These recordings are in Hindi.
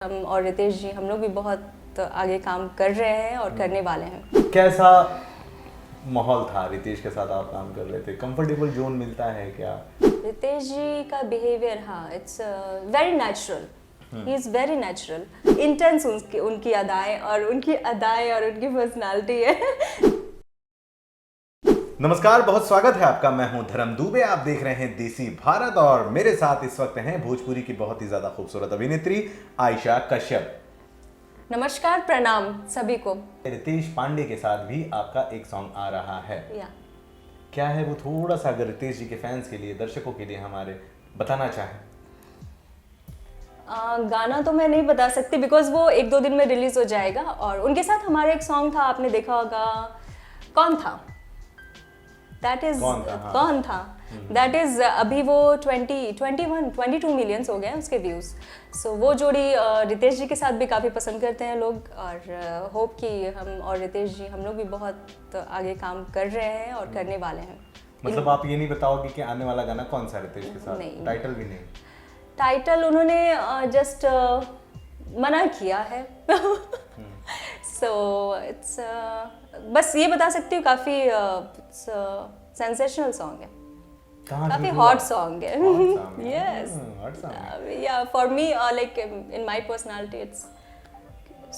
हम और रितेश जी हम लोग भी बहुत आगे काम कर रहे हैं और करने वाले हैं। कैसा माहौल था रितेश के साथ आप काम कर रहे थे? कंफर्टेबल जोन मिलता है क्या? रितेश जी का behaviour it's very natural, he is very natural, intense उनकी अदाएं और उनकी पर्सनालिटी है। नमस्कार, बहुत स्वागत है आपका। मैं हूं धर्म दुबे, आप देख रहे हैं देसी भारत और मेरे साथ इस वक्त हैं भोजपुरी की बहुत ही ज्यादा खूबसूरत अभिनेत्री आयशा कश्यप। नमस्कार, प्रणाम सभी को। रितेश पांडे के साथ भी आपका एक सॉन्ग आ रहा है, क्या है वो? थोड़ा सा अगर रितेश जी के फैंस के लिए, दर्शकों के लिए हमारे बताना चाहें। गाना तो मैं नहीं बता सकती बिकॉज वो एक दो दिन में रिलीज हो जाएगा। और उनके साथ हमारा एक सॉन्ग था, आपने देखा होगा, कौन था? दैट इज कौन था दैट इज अभी वो 22 मिलियंस हो गए हैं उसके व्यूज। सो वो जोड़ी रितेश जी के साथ भी काफ़ी पसंद करते हैं लोग और होप कि हम और रितेश जी हम लोग भी बहुत आगे काम कर रहे हैं और करने वाले हैं। मतलब आप ये नहीं बताओगे कि आने वाला गाना कौन सा रितेश के साथ? नहीं, टाइटल भी नहीं? टाइटल उन्होंने जस्ट मना किया है। सो इट्स बस ये बता सकती हूँ, काफ़ी सेंसेशनल सॉन्ग है, काफ़ी हॉट सॉन्ग है। यस, या for me like in my personality it's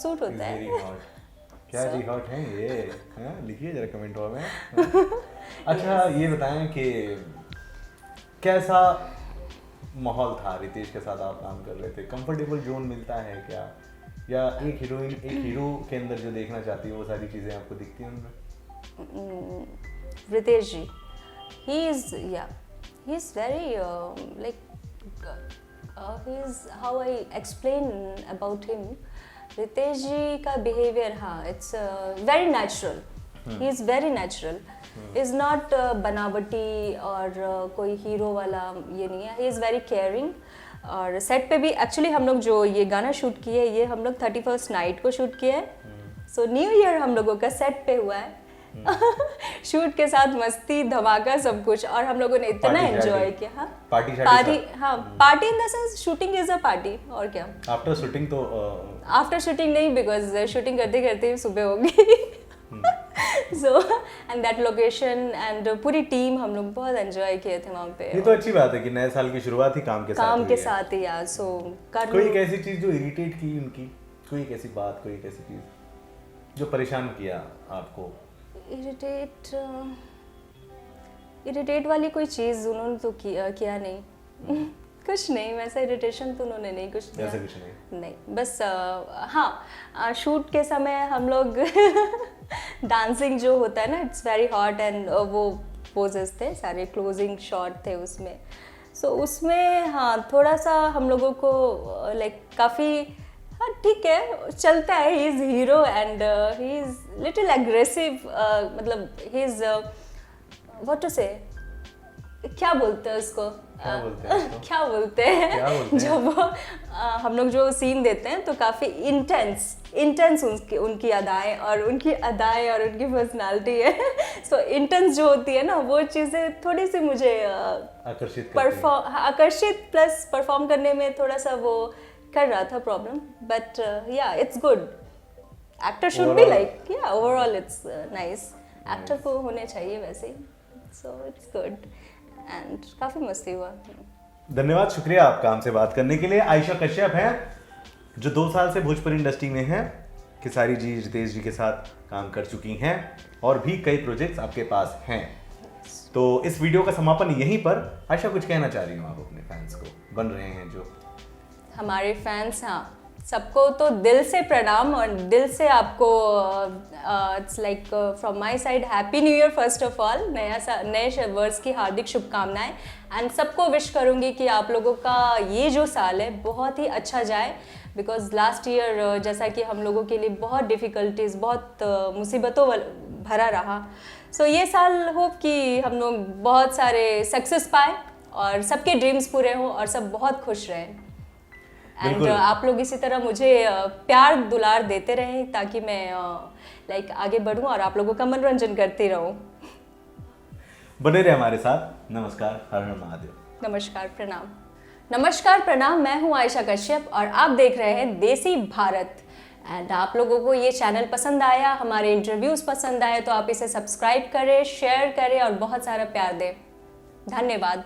suit होता है। क्या जी हॉट है ये? लिखिए जरा कमेंट में। अच्छा, ये बताएं कि कैसा माहौल था रितेश के साथ आप काम कर रहे थे? कंफर्टेबल जोन मिलता है क्या? या एक हीरो के अंदर जो देखना चाहती है वो सारी चीजें आपको दिखती हैं उनमें? रितेश जी, he is very he is, how I explain about him, Ritesh जी का behaviour it's very natural, he is very natural, is not बनावटी और कोई हीरो वाला ये नहीं है। He is very caring. और सेट पे भी एक्चुअली हम लोग जो ये गाना शूट किए, ये हम लोग 31st नाइट को शूट किए हैं। सो न्यू ईयर हम लोगों का सेट पे हुआ है। शूट के साथ मस्ती धमाका सब कुछ, और हम लोगों ने इतना एंजॉय किया। Party in the sense shooting is a party, और क्या। आफ्टर शूटिंग तो आफ्टर शूटिंग नहीं, बिकॉज शूटिंग करते करते सुबह हो गई। So and that location and पूरी टीम हम लोग बहुत एंजॉय किए थे वहाँ पे। ये तो अच्छी बात है कि नए साल की शुरुआत ही काम के साथ ही यार। सो कोई एक ऐसी चीज जो इरिटेट की उनकी, कोई एक ऐसी बात, कोई एक ऐसी चीज जो परेशान किया आपको? इरिटेट वाली कोई चीज़ उन्होंने तो किया नहीं। कुछ नहीं, वैसा इरिटेशन तो उन्होंने नहीं कुछ किया। कुछ नहीं, बस हाँ, शूट के समय हम लोग डांसिंग जो होता है ना, इट्स वेरी हॉट, एंड वो पोजेस थे सारे, क्लोजिंग शॉट थे उसमें। सो उसमें हाँ, थोड़ा सा हम लोगों को लाइक काफ़ी, हाँ ठीक है, चलता है। He is hero and he is little aggressive, मतलब ही इज़ व्हाट टू से, क्या बोलते हैं उसको? क्या बोलते हैं जब हम लोग जो सीन देते हैं तो काफ़ी इंटेंस उनकी अदाएं और उनकी पर्सनालिटी है। सो इंटेंस जो होती है ना, वो चीज़ें थोड़ी सी मुझे आकर्षित प्लस परफॉर्म करने में थोड़ा सा वो कर रहा था प्रॉब्लम। बट या it's good, actor should be like, या ओवरऑल इट्स नाइस। एक्टर को होने चाहिए वैसे ही। सो इट्स गुड एंड काफ़ी मस्ती हुआ। धन्यवाद, शुक्रिया आपका हमसे बात करने के लिए। आयशा कश्यप हैं जो 2 साल से भोजपुरी इंडस्ट्री में हैं। खेसारी जी, रितेश जी के साथ काम कर चुकी हैं और भी कई प्रोजेक्ट्स आपके पास हैं। तो इस वीडियो का समापन यहीं पर। आयशा, कुछ कहना चाह रही हूँ आप अपने फैंस को, बन रहे हैं जो हमारे फैंस, हाँ सबको तो दिल से प्रणाम और दिल से आपको it's like from my side happy new year first of all. नए वर्ष की हार्दिक शुभकामनाएं, एंड सबको विश करूंगी कि आप लोगों का ये जो साल है बहुत ही अच्छा जाए। बिकॉज लास्ट ईयर जैसा कि हम लोगों के लिए बहुत डिफ़िकल्टीज, बहुत मुसीबतों भरा रहा। सो ये साल होप कि हम लोग बहुत सारे सक्सेस पाए और सबके ड्रीम्स पूरे हों और सब बहुत खुश रहें। एंड आप लोग इसी तरह मुझे प्यार दुलार देते रहें ताकि मैं लाइक आगे बढ़ूं और आप लोगों का मनोरंजन करती रहूं। बने रहे हमारे साथ। नमस्कार, हर हर महादेव। नमस्कार, प्रणाम। नमस्कार, प्रणाम, मैं हूं आयशा कश्यप और आप देख रहे हैं देसी भारत। एंड आप लोगों को ये चैनल पसंद आया, हमारे इंटरव्यूज़ पसंद आए तो आप इसे सब्सक्राइब करें, शेयर करें और बहुत सारा प्यार दें। धन्यवाद।